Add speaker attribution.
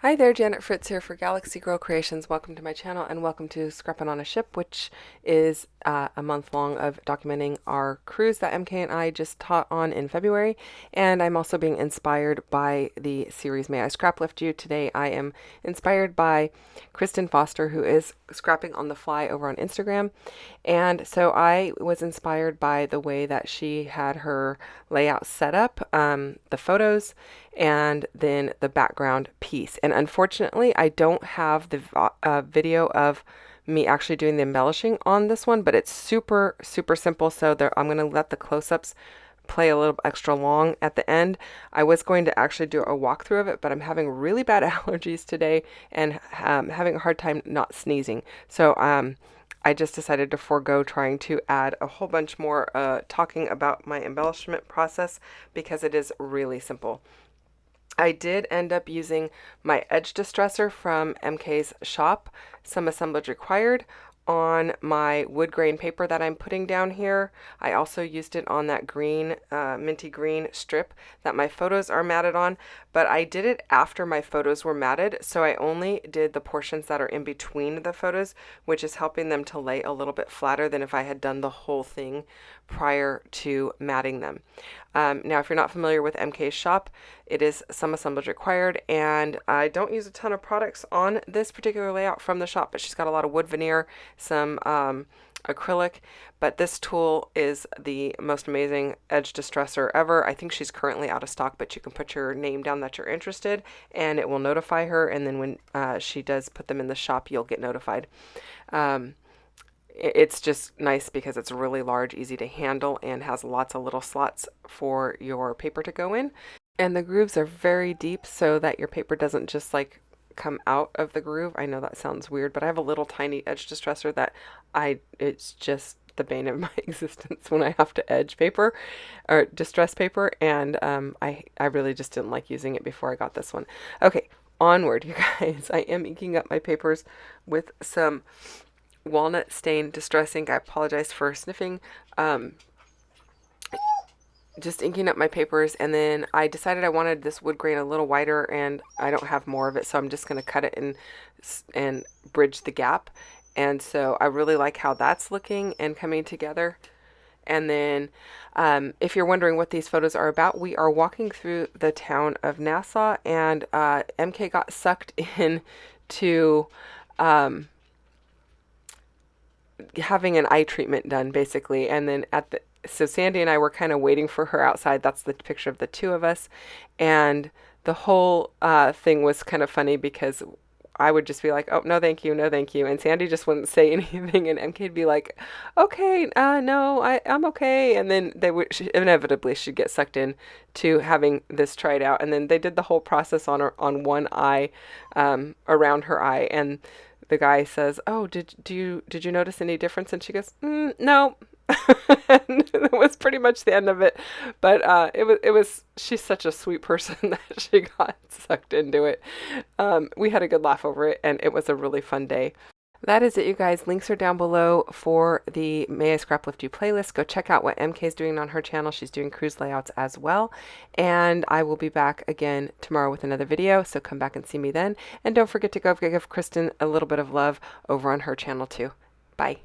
Speaker 1: Hi there, Janet Fritz here for Galaxy Girl Creations. Welcome to my channel and welcome to Scrapping on a Ship, which is a month long of documenting our cruise that MK and I just taught on in February. And I'm also being inspired by the series May I Scraplift You. Today I am inspired by Kristin Foster, who is scrapping on the fly over on Instagram. And so I was inspired by the way that she had her layout set up, the photos, and then the background piece. And unfortunately, I don't have the video of me actually doing the embellishing on this one, but it's super, super simple. So there, I'm going to let the close-ups play a little extra long at the end. I was going to actually do a walkthrough of it, but I'm having really bad allergies today and having a hard time not sneezing. So I just decided to forego trying to add a whole bunch more talking about my embellishment process because it is really simple. I did end up using my edge distressor from MK's shop, some assemblage required, on my wood grain paper that I'm putting down here. I also used it on that green, minty green strip that my photos are matted on, but I did it after my photos were matted, so I only did the portions that are in between the photos, which is helping them to lay a little bit flatter than if I had done the whole thing prior to matting them. Now, if you're not familiar with MK's shop, it is some assemblage required, and I don't use a ton of products on this particular layout from the shop, but she's got a lot of wood veneer, some acrylic, but this tool is the most amazing edge distressor ever. I think she's currently out of stock, but you can put your name down that you're interested, and it will notify her, and then when she does put them in the shop, you'll get notified. It's just nice because it's really large, easy to handle, and has lots of little slots for your paper to go in. And the grooves are very deep so that your paper doesn't just like come out of the groove. I know that sounds weird, but I have a little tiny edge distressor that it's just the bane of my existence when I have to edge paper or distress paper, and I really just didn't like using it before I got this one. Okay, onward, you guys. I am inking up my papers with some walnut stain distress ink. I apologize for sniffing. Just inking up my papers, and then I decided I wanted this wood grain a little wider, and I don't have more of it, so I'm just going to cut it and bridge the gap. And so I really like how that's looking and coming together. And then if you're wondering what these photos are about, we are walking through the town of Nassau, and MK got sucked in to having an eye treatment done, basically. And then so Sandy and I were kind of waiting for her outside. That's the picture of the two of us. And the whole thing was kind of funny because I would just be like, oh, no, thank you, no, thank you. And Sandy just wouldn't say anything. And MK'd be like, okay, no, I'm okay. And then inevitably she'd get sucked in to having this tried out. And then they did the whole process on one eye, around her eye. And the guy says, oh, did you notice any difference? And she goes, no. And that was pretty much the end of it. But she's such a sweet person that she got sucked into it. We had a good laugh over it, and it was a really fun day. That is it, you guys. Links are down below for the May I Scraplift You playlist. Go check out what MK is doing on her channel. She's doing cruise layouts as well. And I will be back again tomorrow with another video, so come back and see me then. And don't forget to go give Kristin a little bit of love over on her channel too. Bye.